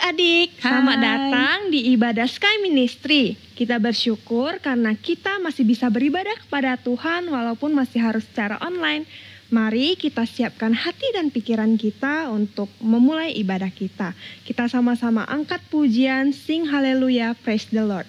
adik-adik, selamat Hai. datang di ibadah Sky Ministry. Kita bersyukur karena kita masih bisa beribadah kepada Tuhan walaupun masih harus secara online. Mari kita siapkan hati dan pikiran kita untuk memulai ibadah kita. Kita sama-sama angkat pujian, sing haleluya, praise the Lord.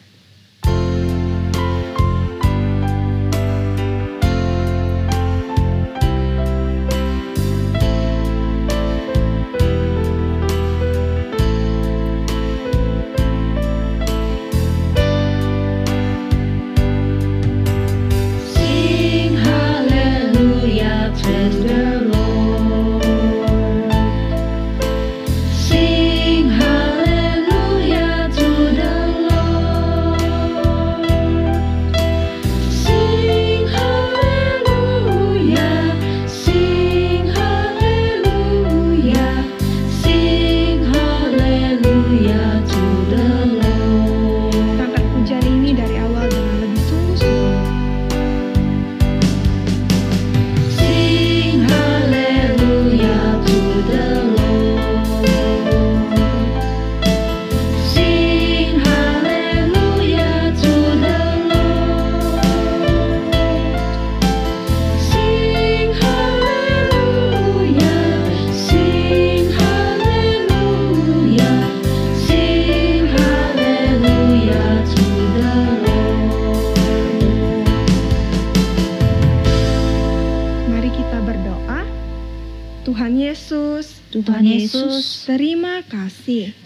Tuhan Yesus, terima kasih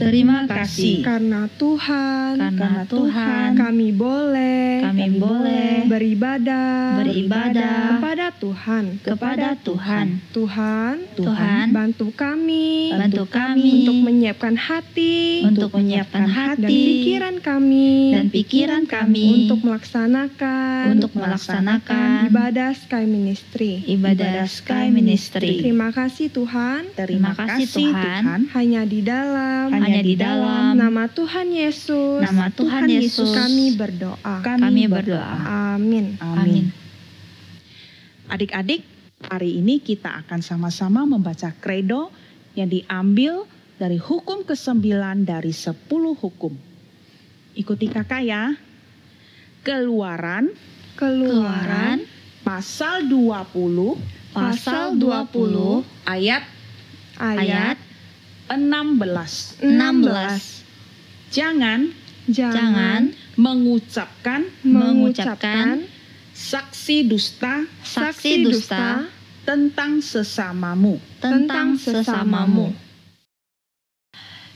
karena Tuhan kami boleh beribadah kepada Tuhan. Tuhan bantu kami untuk menyiapkan hati dan pikiran kami untuk melaksanakan ibadah Sky Ministry. Terima kasih Tuhan. Hanya di dalam nama Tuhan Yesus kami berdoa. Amin. Adik-adik, hari ini kita akan sama-sama membaca kredo yang diambil dari hukum ke-9 dari 10 hukum. Ikuti kakak ya. Keluaran pasal 20 ayat 16. Jangan mengucapkan saksi dusta tentang sesamamu.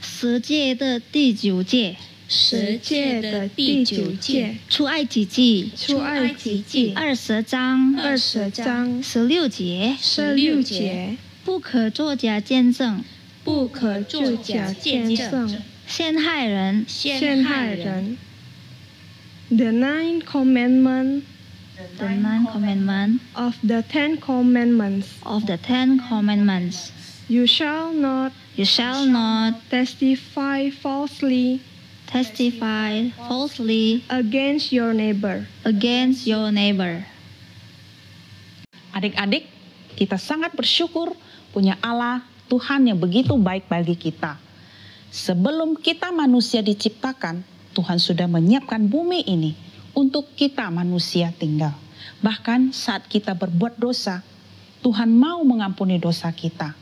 十诫的第九诫，出埃及记20章16节，不可作假见证，陷害人。 The nine commandment of the Ten Commandments. You shall not testify falsely against your neighbor. Adik-adik, kita sangat bersyukur punya Allah, Tuhan yang begitu baik bagi kita. Sebelum kita manusia diciptakan, Tuhan sudah menyiapkan bumi ini untuk kita manusia tinggal. Bahkan saat kita berbuat dosa, Tuhan mau mengampuni dosa kita.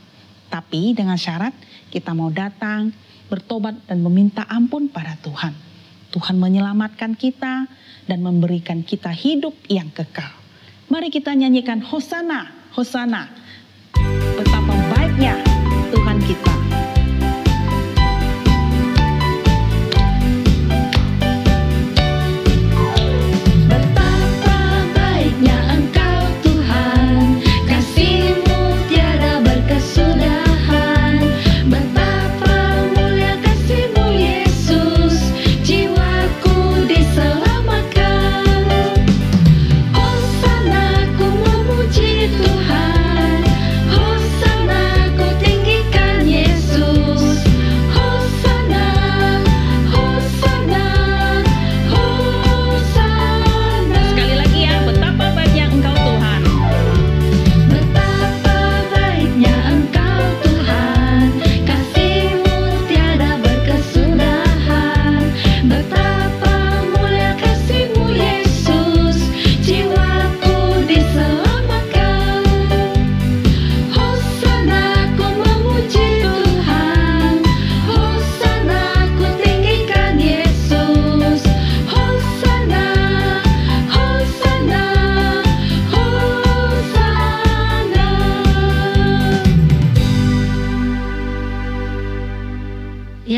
Tapi dengan syarat kita mau datang, bertobat dan meminta ampun pada Tuhan. Tuhan menyelamatkan kita dan memberikan kita hidup yang kekal. Mari kita nyanyikan Hosana, Hosana. Betapa baiknya Tuhan kita. Hosana, ku memuji Tuhan. Hosana.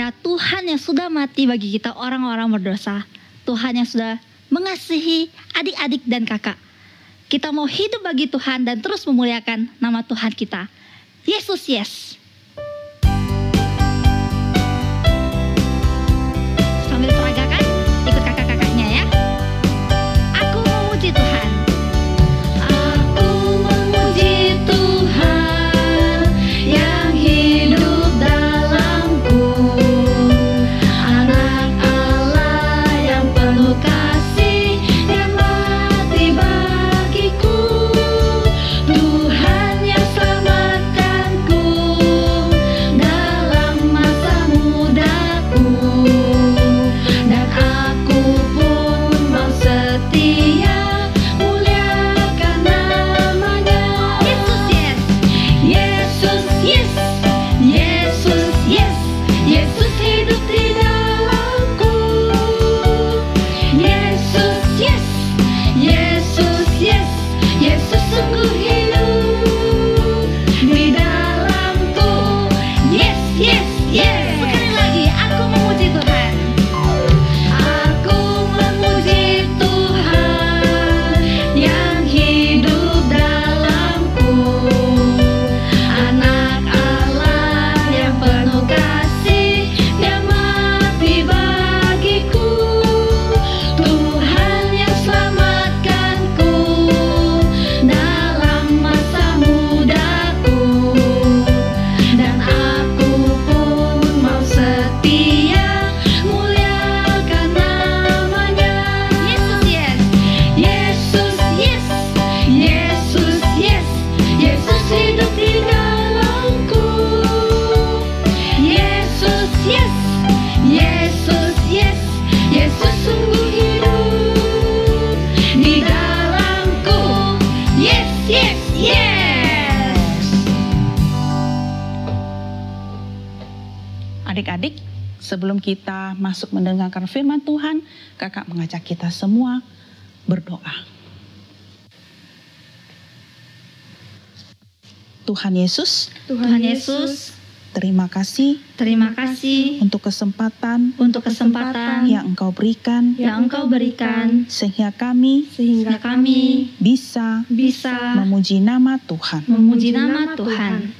Ya, Tuhan yang sudah mati bagi kita orang-orang berdosa. Tuhan yang sudah mengasihi adik-adik dan kakak. Kita mau hidup bagi Tuhan dan terus memuliakan nama Tuhan kita. Yesus, yes. Sambil peragakan, ikut kakak-kakaknya ya. Aku memuji Tuhan. Aku memuji Tuhan yang hidup dalamku. Anak Allah yang penuh kasih, yang mati bagiku. Tuhan yang selamatkanku dalam masa mudaku. Dan aku pun mau setia muliakan namanya. Yesus, yes. Yesus, yes. Yesus, yes. Yesus hidup di dalamku. Yesus, yes. Yesus, yes. Yesus sungguh hidup di dalamku. Yes, yes, yes. Sekali lagi, aku memuji Tuhan. Aku memuji Tuhan yang hidup dalamku. Anak Allah yang penuh kasih, yang mati bagiku. Tuhan yang selamatkanku dalam masa mudaku. Dan aku pun mau setia muliakan namanya. Yesus, yes. Yesus, yes. Yesus, yes. Yesus hidup di dalamku. Yesus, yes. Yesus, yes. Yesus sungguh hidup di dalamku. Yes, yes, yes. Adik-adik, sebelum kita masuk mendengarkan firman Tuhan, kakak mengajak kita semua berdoa. Tuhan Yesus, Tuhan Yesus, terima kasih terima kasih untuk kesempatan untuk kesempatan yang Engkau berikan yang Engkau berikan sehingga kami sehingga kami bisa bisa memuji nama Tuhan. memuji nama Tuhan.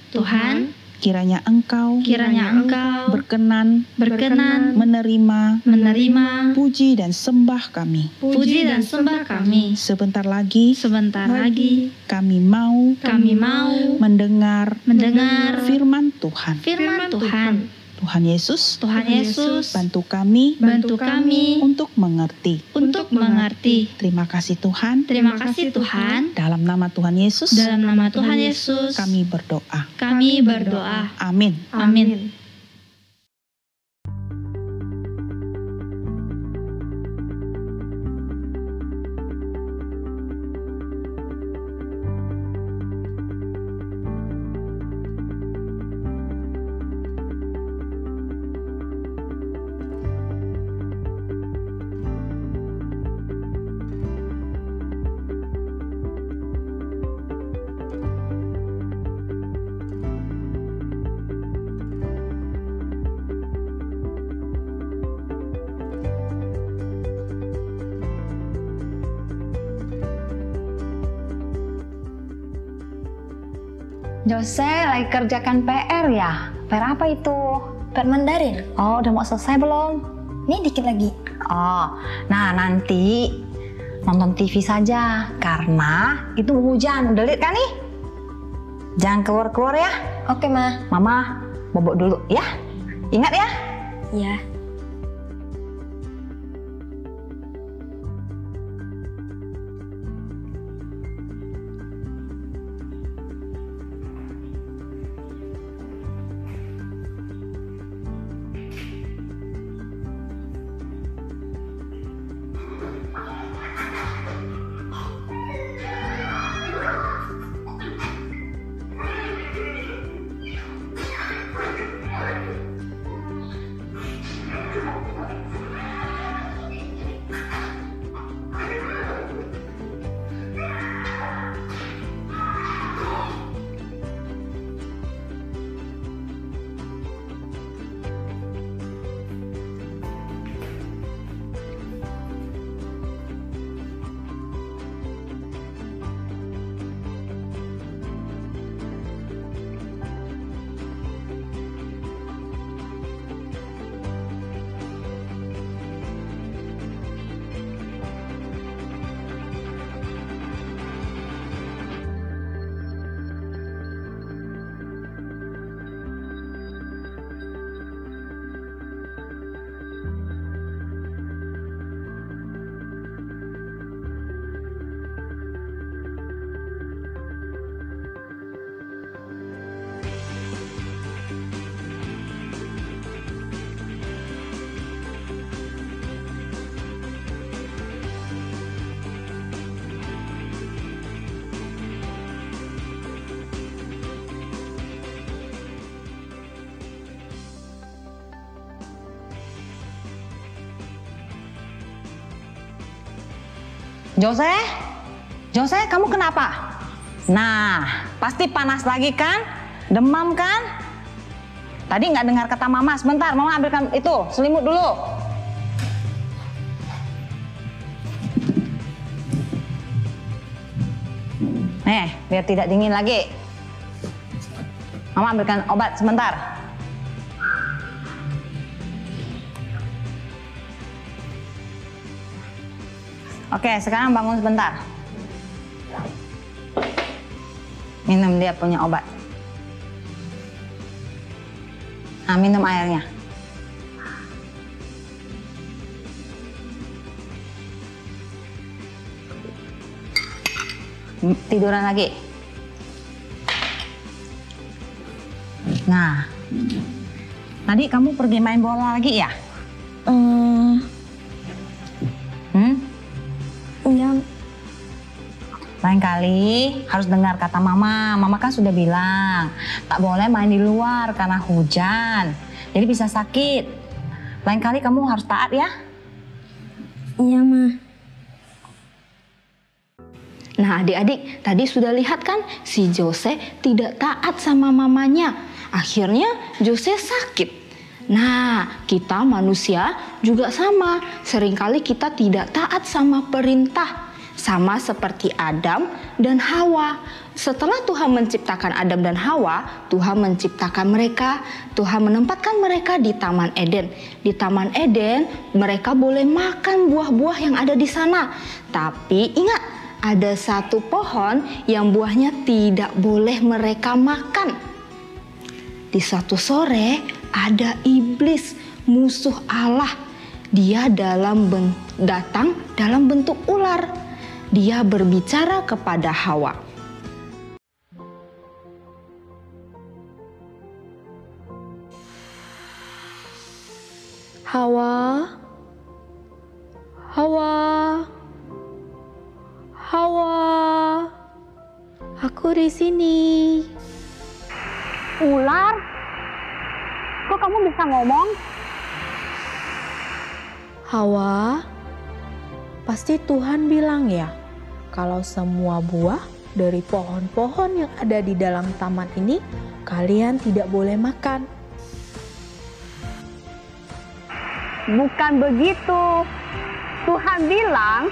Tuhan, kiranya Engkau Kiranya Engkau berkenan berkenan menerima menerima puji dan sembah kami. puji dan sembah kami. Sebentar lagi Sebentar lagi kami mau kami mau mendengar mendengar firman Tuhan. firman Tuhan. Tuhan Yesus, Tuhan Yesus, bantu kami bantu kami untuk mengerti. untuk mengerti. Terima kasih Tuhan. Terima kasih Tuhan. Dalam nama Tuhan Yesus, Dalam nama Tuhan Yesus, kami berdoa. kami berdoa. Amin. Amin. Jose lagi kerjakan PR ya? PR apa itu? PR Mandarin. Oh, udah mau selesai belum? Ini dikit lagi. Oh, nah nanti nonton TV saja karena itu hujan. Udah lihat kan nih? Jangan keluar-keluar ya. Oke, Ma. Mama bobok dulu ya. Ingat ya? Iya. Jose? Jose, kamu kenapa? Nah, pasti panas lagi kan? Demam kan? Tadi nggak dengar kata mama. Sebentar, mama ambilkan itu, selimut dulu. Biar tidak dingin lagi. Mama ambilkan obat sebentar. Oke, sekarang bangun sebentar. Minum dia punya obat. Nah, minum airnya. Tiduran lagi. Nah, tadi kamu pergi main bola lagi ya? Ya. Lain kali harus dengar kata mama. Mama kan sudah bilang tak boleh main di luar karena hujan. Jadi bisa sakit. Lain kali kamu harus taat ya. Iya, Ma. Nah adik-adik, tadi sudah lihat kan si Jose tidak taat sama mamanya. Akhirnya Jose sakit. Nah, kita manusia juga sama. Seringkali kita tidak taat sama perintah. Sama seperti Adam dan Hawa. Setelah Tuhan menciptakan Adam dan Hawa, Tuhan menciptakan mereka. Tuhan menempatkan mereka di Taman Eden. Di Taman Eden, mereka boleh makan buah-buah yang ada di sana. Tapi ingat, ada satu pohon yang buahnya tidak boleh mereka makan. Di suatu sore, ada iblis, musuh Allah. Dia datang dalam bentuk ular. Dia berbicara kepada Hawa. Hawa, Hawa, Hawa, aku di sini. Ular? Kok kamu bisa ngomong? Hawa, pasti Tuhan bilang ya, kalau semua buah dari pohon-pohon yang ada di dalam taman ini, kalian tidak boleh makan. Bukan begitu. Tuhan bilang,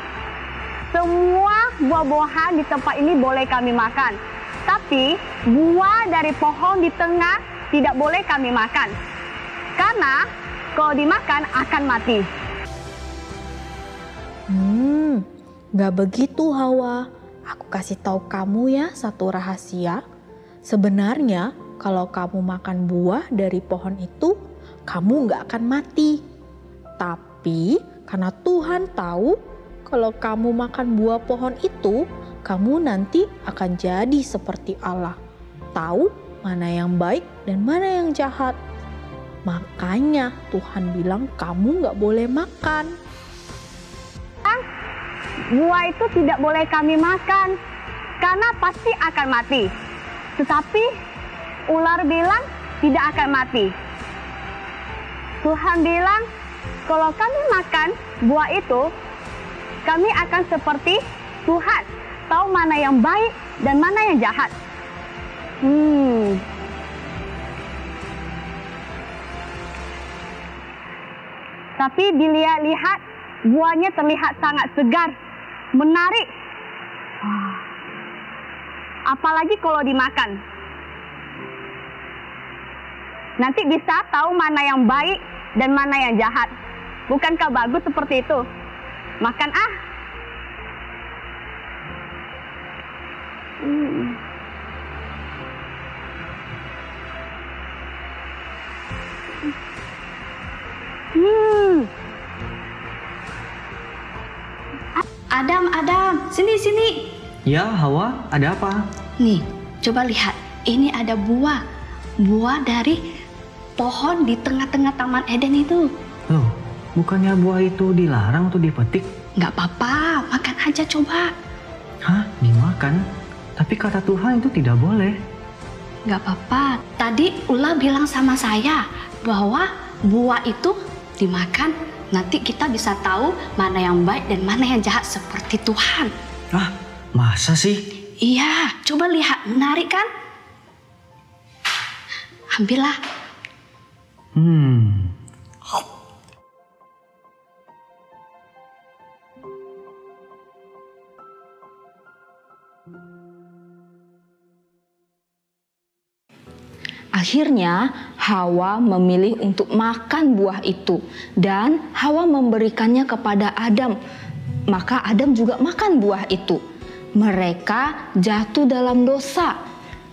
semua buah-buahan di tempat ini boleh kami makan. Tapi buah dari pohon di tengah tidak boleh kami makan. Karena kalau dimakan akan mati. Gak begitu Hawa. Aku kasih tahu kamu ya satu rahasia. Sebenarnya kalau kamu makan buah dari pohon itu, kamu gak akan mati. Tapi karena Tuhan tahu kalau kamu makan buah pohon itu, kamu nanti akan jadi seperti Allah. Tahu mana yang baik dan mana yang jahat. Makanya Tuhan bilang kamu gak boleh makan. Buah itu tidak boleh kami makan karena pasti akan mati. Tetapi ular bilang tidak akan mati. Tuhan bilang kalau kami makan buah itu, kami akan seperti Tuhan, tahu mana yang baik dan mana yang jahat. Tapi dilihat-lihat buahnya terlihat sangat segar, menarik. Apalagi kalau dimakan. Nanti bisa tahu mana yang baik dan mana yang jahat. Bukankah bagus seperti itu? Makan ah. Adam, sini. Ya, Hawa, ada apa? Nih, coba lihat. Ini ada buah dari pohon di tengah-tengah Taman Eden itu. Loh, bukannya buah itu dilarang untuk dipetik? Nggak apa-apa, makan aja coba. Hah, dimakan? Tapi kata Tuhan itu tidak boleh. Nggak apa-apa. Tadi ular bilang sama saya bahwa buah itu dimakan Nanti kita bisa tahu mana yang baik dan mana yang jahat seperti Tuhan. Ah, masa sih? Iya, coba lihat, menarik kan? Ambillah. Akhirnya Hawa memilih untuk makan buah itu dan Hawa memberikannya kepada Adam. Maka Adam juga makan buah itu. Mereka jatuh dalam dosa.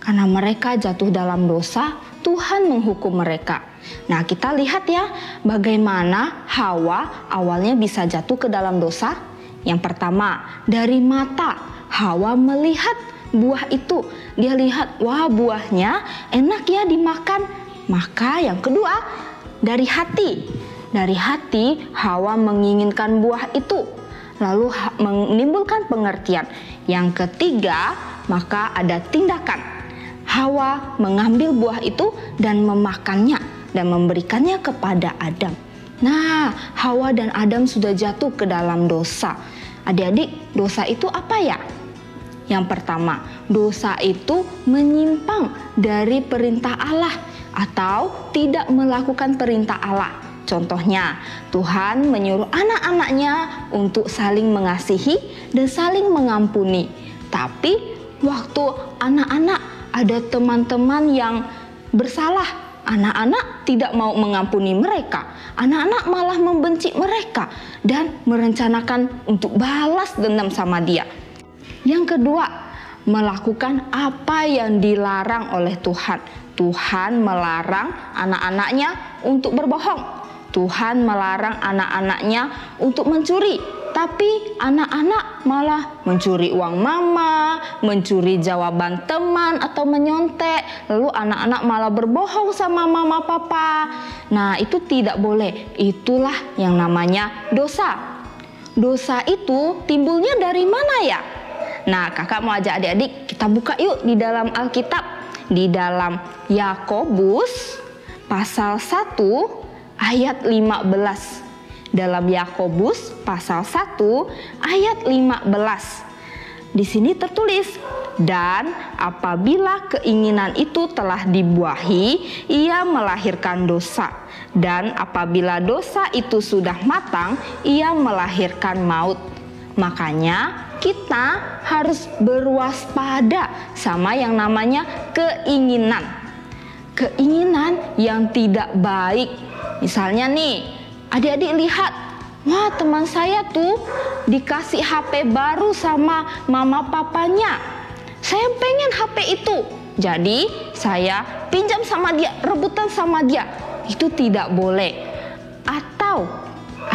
Karena mereka jatuh dalam dosa, Tuhan menghukum mereka. Nah, kita lihat ya bagaimana Hawa awalnya bisa jatuh ke dalam dosa. Yang pertama, dari mata. Hawa melihat buah itu. Dia lihat, wah buahnya enak ya dimakan. Maka yang kedua, dari hati. Dari hati Hawa menginginkan buah itu. Lalu menimbulkan pengertian. Yang ketiga, maka ada tindakan. Hawa mengambil buah itu dan memakannya dan memberikannya kepada Adam. Nah, Hawa dan Adam sudah jatuh ke dalam dosa. Adik-adik, dosa itu apa ya? Yang pertama, dosa itu menyimpang dari perintah Allah atau tidak melakukan perintah Allah. Contohnya, Tuhan menyuruh anak-anaknya untuk saling mengasihi dan saling mengampuni. Tapi waktu anak-anak ada teman-teman yang bersalah, anak-anak tidak mau mengampuni mereka. Anak-anak malah membenci mereka dan merencanakan untuk balas dendam sama dia. Yang kedua, melakukan apa yang dilarang oleh Tuhan. Tuhan melarang anak-anaknya untuk berbohong. Tuhan melarang anak-anaknya untuk mencuri. Tapi anak-anak malah mencuri uang mama, mencuri jawaban teman atau menyontek. Lalu anak-anak malah berbohong sama mama papa. Nah, itu tidak boleh. Itulah yang namanya dosa. Dosa itu timbulnya dari mana ya? Nah, kakak mau ajak adik-adik kita buka yuk di dalam Alkitab. Di dalam Yakobus pasal 1 ayat 15. Dalam Yakobus pasal 1 ayat 15. Di sini tertulis, dan apabila keinginan itu telah dibuahi, ia melahirkan dosa. Dan apabila dosa itu sudah matang, ia melahirkan maut. Makanya kita harus berwaspada sama yang namanya keinginan. Keinginan yang tidak baik. Misalnya nih, adik-adik lihat, wah teman saya tuh dikasih HP baru sama mama papanya. Saya pengen HP itu. Jadi saya pinjam sama dia, rebutan sama dia. Itu tidak boleh. Atau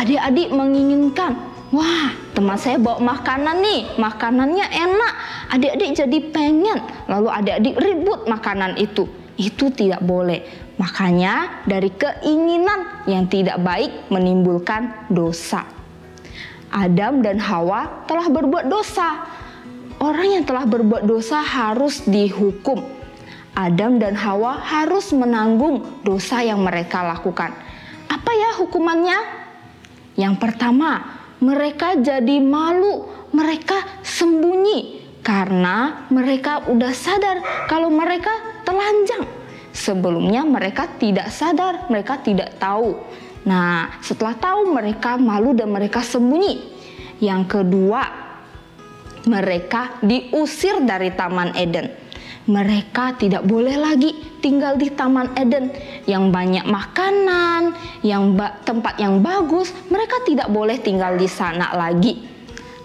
adik-adik menginginkan, wah teman saya bawa makanan nih, makanannya enak. Adik-adik jadi pengen, lalu adik-adik ribut makanan itu. Itu tidak boleh. Makanya dari keinginan yang tidak baik menimbulkan dosa. Adam dan Hawa telah berbuat dosa. Orang yang telah berbuat dosa harus dihukum. Adam dan Hawa harus menanggung dosa yang mereka lakukan. Apa ya hukumannya? Yang pertama, mereka jadi malu, mereka sembunyi karena mereka udah sadar kalau mereka telanjang. Sebelumnya mereka tidak sadar, mereka tidak tahu. Nah, setelah tahu mereka malu dan mereka sembunyi. Yang kedua, mereka diusir dari Taman Eden. Mereka tidak boleh lagi tinggal di Taman Eden yang banyak makanan, yang tempat yang bagus. Mereka tidak boleh tinggal di sana lagi.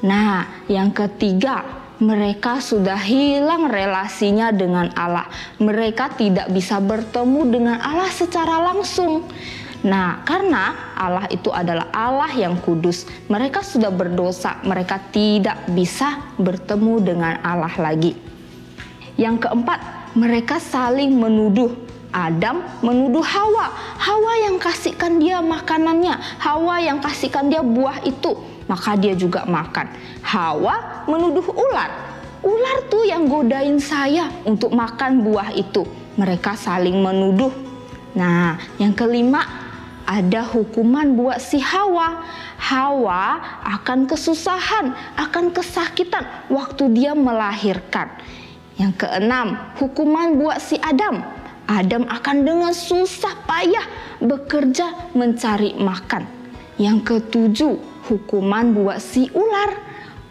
Nah, yang ketiga, mereka sudah hilang relasinya dengan Allah. Mereka tidak bisa bertemu dengan Allah secara langsung. Nah, karena Allah itu adalah Allah yang kudus, mereka sudah berdosa, mereka tidak bisa bertemu dengan Allah lagi. Yang keempat, mereka saling menuduh. Adam menuduh Hawa. Hawa yang kasihkan dia makanannya, Hawa yang kasihkan dia buah itu, maka dia juga makan. Hawa menuduh ular. Ular tuh yang godain saya untuk makan buah itu. Mereka saling menuduh. Nah, yang kelima, ada hukuman buat si Hawa. Hawa akan kesusahan, akan kesakitan waktu dia melahirkan. Yang keenam, hukuman buat si Adam. Adam akan dengan susah payah bekerja mencari makan. Yang ketujuh, hukuman buat si ular.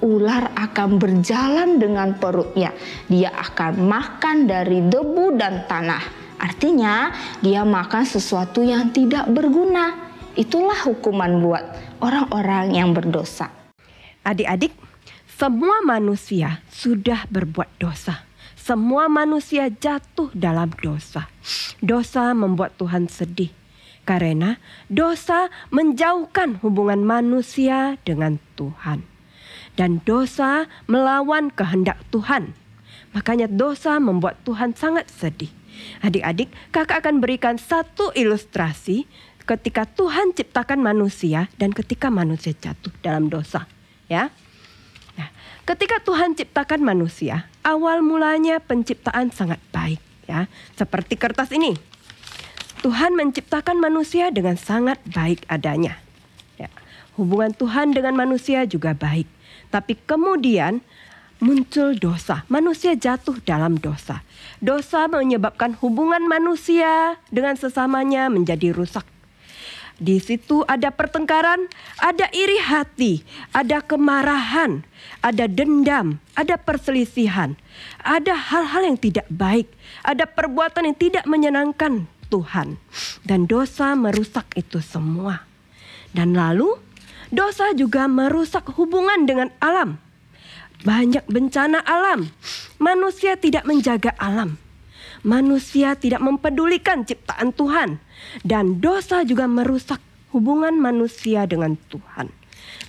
Ular akan berjalan dengan perutnya. Dia akan makan dari debu dan tanah. Artinya dia makan sesuatu yang tidak berguna. Itulah hukuman buat orang-orang yang berdosa. Adik-adik, semua manusia sudah berbuat dosa. Semua manusia jatuh dalam dosa. Dosa membuat Tuhan sedih. Karena dosa menjauhkan hubungan manusia dengan Tuhan. Dan dosa melawan kehendak Tuhan. Makanya dosa membuat Tuhan sangat sedih. Adik-adik, kakak akan berikan satu ilustrasi ketika Tuhan ciptakan manusia dan ketika manusia jatuh dalam dosa. Ya. Nah, ketika Tuhan ciptakan manusia, awal mulanya penciptaan sangat baik. Ya, seperti kertas ini. Tuhan menciptakan manusia dengan sangat baik adanya. Ya, hubungan Tuhan dengan manusia juga baik. Tapi kemudian muncul dosa. Manusia jatuh dalam dosa. Dosa menyebabkan hubungan manusia dengan sesamanya menjadi rusak. Di situ ada pertengkaran, ada iri hati, ada kemarahan, ada dendam, ada perselisihan, ada hal-hal yang tidak baik, ada perbuatan yang tidak menyenangkan Tuhan. Dan dosa merusak itu semua. Dan lalu dosa juga merusak hubungan dengan alam. Banyak bencana alam. Manusia tidak menjaga alam. Manusia tidak mempedulikan ciptaan Tuhan. Dan dosa juga merusak hubungan manusia dengan Tuhan.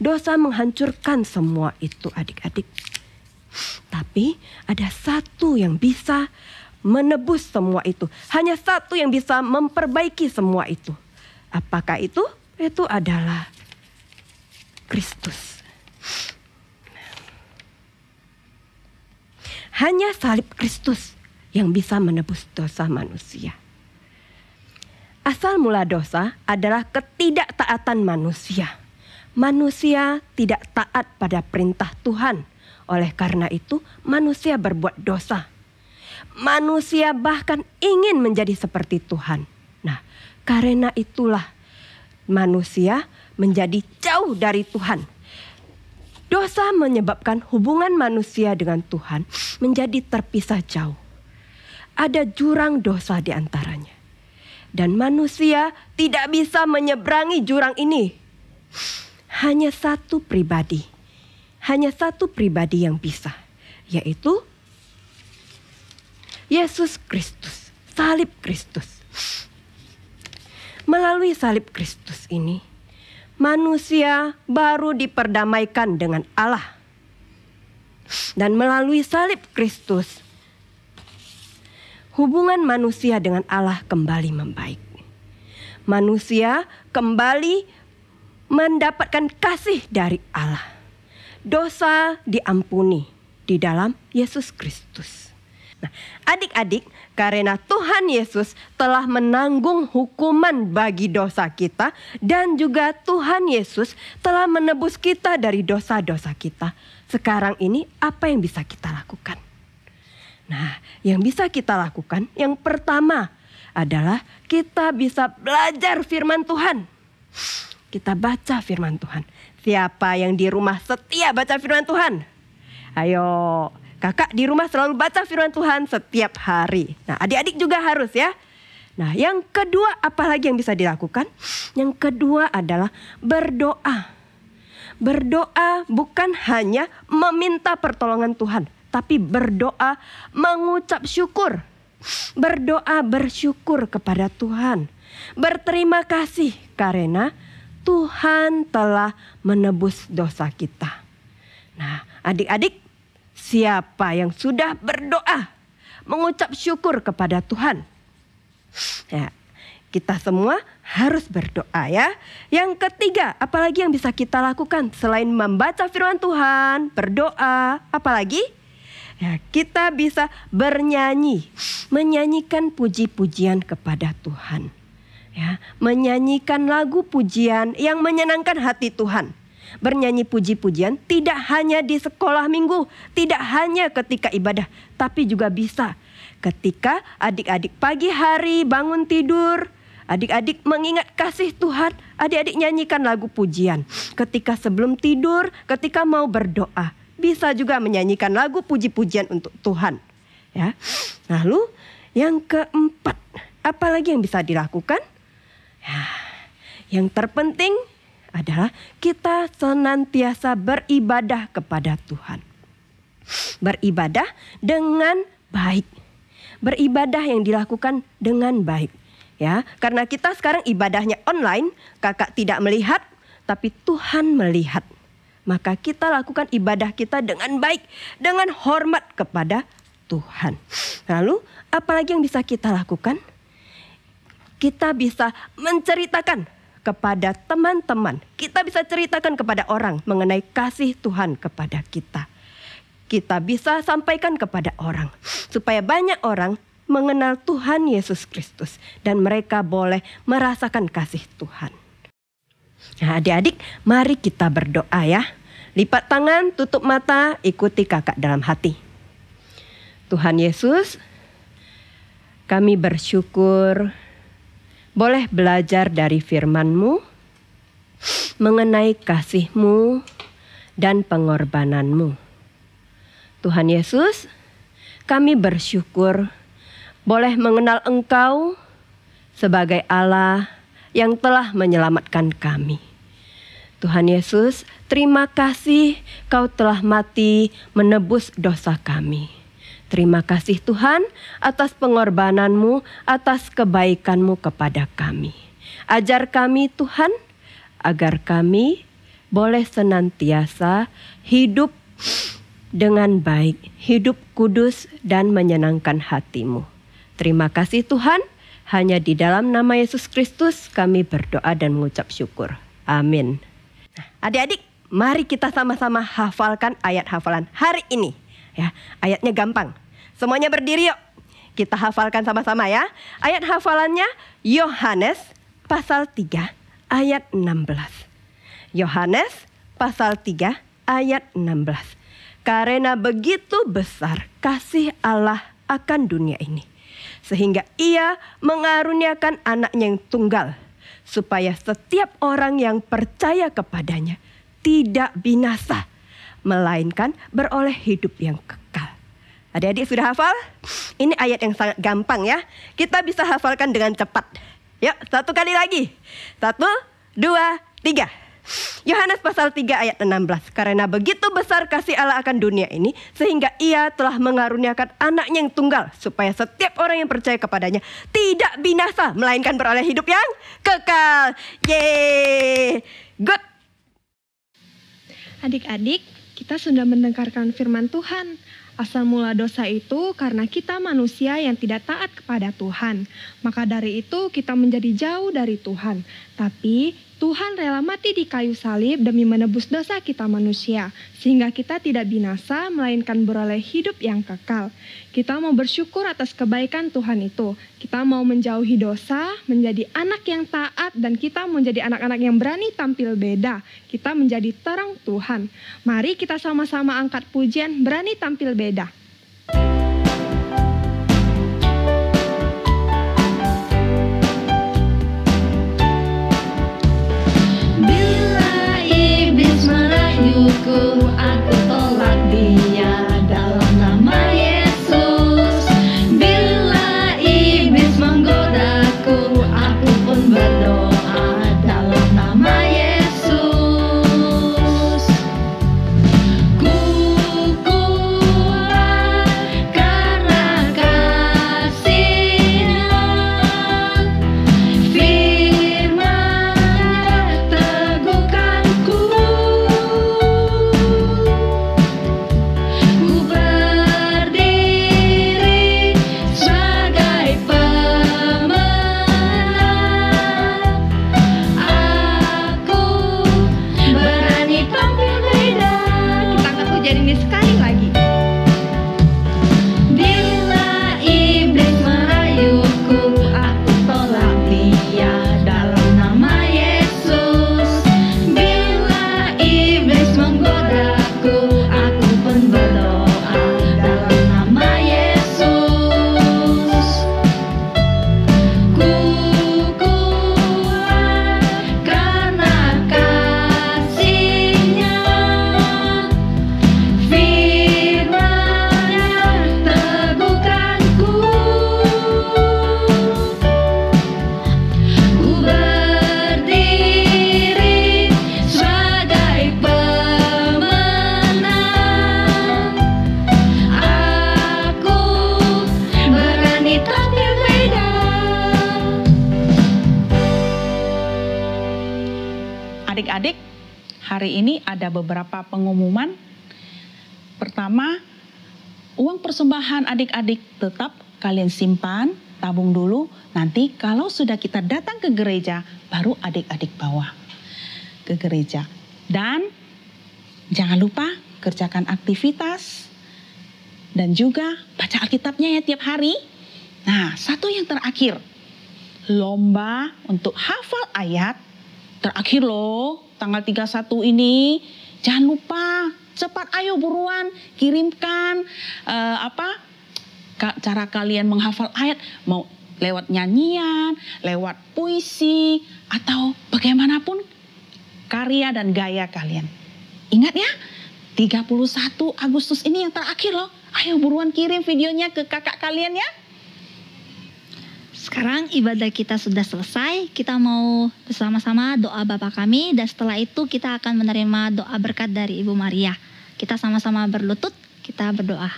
Dosa menghancurkan semua itu, adik-adik. Tapi ada satu yang bisa menebus semua itu. Hanya satu yang bisa memperbaiki semua itu. Apakah itu? Itu adalah Kristus. Hanya salib Kristus yang bisa menebus dosa manusia. Asal mula dosa adalah ketidaktaatan manusia. Manusia tidak taat pada perintah Tuhan. Oleh karena itu, manusia berbuat dosa. Manusia bahkan ingin menjadi seperti Tuhan. Nah, karena itulah manusia menjadi jauh dari Tuhan. Dosa menyebabkan hubungan manusia dengan Tuhan menjadi terpisah jauh. Ada jurang dosa di antaranya. Dan manusia tidak bisa menyeberangi jurang ini. Hanya satu pribadi. Hanya satu pribadi yang bisa. Yaitu Yesus Kristus. Salib Kristus. Melalui salib Kristus ini, manusia baru diperdamaikan dengan Allah. Dan melalui salib Kristus, hubungan manusia dengan Allah kembali membaik. Manusia kembali mendapatkan kasih dari Allah. Dosa diampuni di dalam Yesus Kristus. Nah, adik-adik, karena Tuhan Yesus telah menanggung hukuman bagi dosa kita dan juga Tuhan Yesus telah menebus kita dari dosa-dosa kita. Sekarang ini apa yang bisa kita lakukan? Nah, yang bisa kita lakukan yang pertama adalah kita bisa belajar firman Tuhan. Kita baca firman Tuhan. Siapa yang di rumah setia baca firman Tuhan? Ayo, kakak di rumah selalu baca firman Tuhan setiap hari. Nah, adik-adik juga harus ya. Nah, yang kedua apa lagi yang bisa dilakukan? Yang kedua adalah berdoa. Berdoa bukan hanya meminta pertolongan Tuhan, tapi berdoa mengucap syukur. Berdoa bersyukur kepada Tuhan. Berterima kasih karena Tuhan telah menebus dosa kita. Nah, adik-adik, siapa yang sudah berdoa mengucap syukur kepada Tuhan? Ya, kita semua harus berdoa ya. Yang ketiga, apalagi yang bisa kita lakukan selain membaca firman Tuhan, berdoa, apalagi? Ya, kita bisa bernyanyi, menyanyikan puji-pujian kepada Tuhan. Ya, menyanyikan lagu pujian yang menyenangkan hati Tuhan. Bernyanyi puji-pujian tidak hanya di sekolah minggu, tidak hanya ketika ibadah, tapi juga bisa ketika adik-adik pagi hari bangun tidur, adik-adik mengingat kasih Tuhan, adik-adik nyanyikan lagu pujian. Ketika sebelum tidur, ketika mau berdoa, bisa juga menyanyikan lagu puji-pujian untuk Tuhan. Ya. Lalu yang keempat, apa lagi yang bisa dilakukan? Ya, yang terpenting adalah kita senantiasa beribadah kepada Tuhan. Beribadah dengan baik. Beribadah yang dilakukan dengan baik. Ya, karena kita sekarang ibadahnya online, kakak tidak melihat, tapi Tuhan melihat. Maka kita lakukan ibadah kita dengan baik, dengan hormat kepada Tuhan. Lalu, apalagi yang bisa kita lakukan? Kita bisa menceritakan kepada teman-teman. Kita bisa ceritakan kepada orang mengenai kasih Tuhan kepada kita. Kita bisa sampaikan kepada orang supaya banyak orang mengenal Tuhan Yesus Kristus dan mereka boleh merasakan kasih Tuhan. Nah, adik-adik, mari kita berdoa ya. Lipat tangan, tutup mata, ikuti kakak dalam hati. Tuhan Yesus, kami bersyukur boleh belajar dari firman-Mu mengenai kasih-Mu dan pengorbanan-Mu. Tuhan Yesus, kami bersyukur boleh mengenal Engkau sebagai Allah yang telah menyelamatkan kami. Tuhan Yesus, terima kasih Kau telah mati menebus dosa kami. Terima kasih Tuhan atas pengorbanan-Mu, atas kebaikan-Mu kepada kami. Ajar kami Tuhan, agar kami boleh senantiasa hidup dengan baik, hidup kudus dan menyenangkan hati-Mu. Terima kasih Tuhan, hanya di dalam nama Yesus Kristus kami berdoa dan mengucap syukur. Amin. Nah, adik-adik, mari kita sama-sama hafalkan ayat hafalan hari ini. Ya, ayatnya gampang. Semuanya berdiri yuk. Kita hafalkan sama-sama ya. Ayat hafalannya Yohanes pasal 3 ayat 16. Yohanes pasal 3 ayat 16. Karena begitu besar kasih Allah akan dunia ini, sehingga Ia mengaruniakan anaknya yang tunggal, supaya setiap orang yang percaya kepadanya tidak binasa, melainkan beroleh hidup yang kekal. Adik-adik sudah hafal? Ini ayat yang sangat gampang ya. Kita bisa hafalkan dengan cepat. Yuk, satu kali lagi. 1, 2, 3. Yohanes pasal 3 ayat 16. Karena begitu besar kasih Allah akan dunia ini, sehingga Ia telah mengaruniakan anaknya yang tunggal, supaya setiap orang yang percaya kepadanya tidak binasa, melainkan beroleh hidup yang kekal. Yeay. Good. Adik-adik, kita sudah mendengarkan firman Tuhan. Asal mula dosa itu karena kita manusia yang tidak taat kepada Tuhan. Maka dari itu kita menjadi jauh dari Tuhan. Tapi Tuhan rela mati di kayu salib demi menebus dosa kita manusia. Sehingga kita tidak binasa melainkan beroleh hidup yang kekal. Kita mau bersyukur atas kebaikan Tuhan itu. Kita mau menjauhi dosa, menjadi anak yang taat, dan kita menjadi anak-anak yang berani tampil beda. Kita menjadi terang Tuhan. Mari kita sama-sama angkat pujian berani tampil beda. Bila iblis merayuku, aku tolak dia dalam nama Yesus. Bila iblis menggodaku, aku pun berdoa dalam nama Yesus. Ku kuat Adik-adik, hari ini ada beberapa pengumuman. Pertama, uang persembahan adik-adik tetap kalian simpan, tabung dulu. Nanti kalau sudah kita datang ke gereja, baru adik-adik bawa ke gereja. Dan jangan lupa kerjakan aktivitas dan juga baca Alkitabnya ya tiap hari. Nah, satu yang terakhir, lomba untuk hafal ayat terakhir loh, tanggal 31 ini. Jangan lupa, cepat ayo buruan kirimkan cara kalian menghafal ayat, mau lewat nyanyian, lewat puisi, atau bagaimanapun karya dan gaya kalian. Ingat ya, 31 Agustus ini yang terakhir loh. Ayo buruan kirim videonya ke kakak kalian ya. Sekarang ibadah kita sudah selesai, kita mau bersama-sama doa Bapa kami, dan setelah itu kita akan menerima doa berkat dari Ibu Maria. Kita sama-sama berlutut, kita berdoa.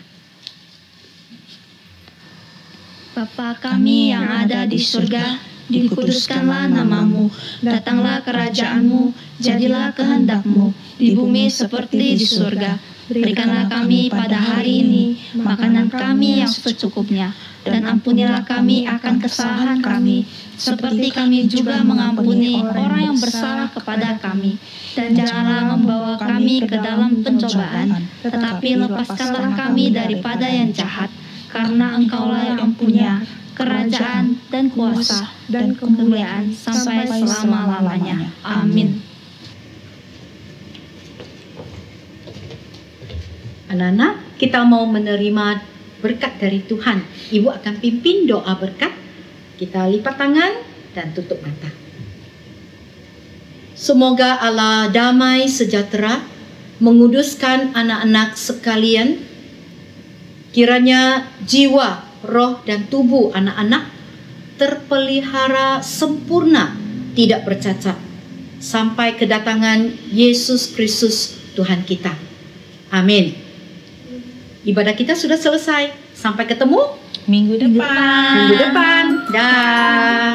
Bapa kami yang ada di surga, dikuduskanlah namamu, datanglah kerajaanmu, jadilah kehendak-mu, di bumi seperti di surga. Berikanlah kami pada hari ini makanan kami yang secukupnya, dan ampunilah kami akan kesalahan kami, seperti kami juga mengampuni orang yang bersalah kepada kami. Dan janganlah membawa kami ke dalam pencobaan, tetapi lepaskanlah kami daripada yang jahat, karena Engkaulah yang punya kerajaan dan kuasa dan kemuliaan sampai selama-lamanya. Amin. Anak-anak, kita mau menerima berkat dari Tuhan. Ibu akan pimpin doa berkat. Kita lipat tangan dan tutup mata. Semoga Allah damai sejahtera menguduskan anak-anak sekalian. Kiranya jiwa, roh dan tubuh anak-anak terpelihara sempurna, tidak bercacat, sampai kedatangan Yesus Kristus Tuhan kita. Amin. Ibadah kita sudah selesai. Sampai ketemu minggu depan. Dah.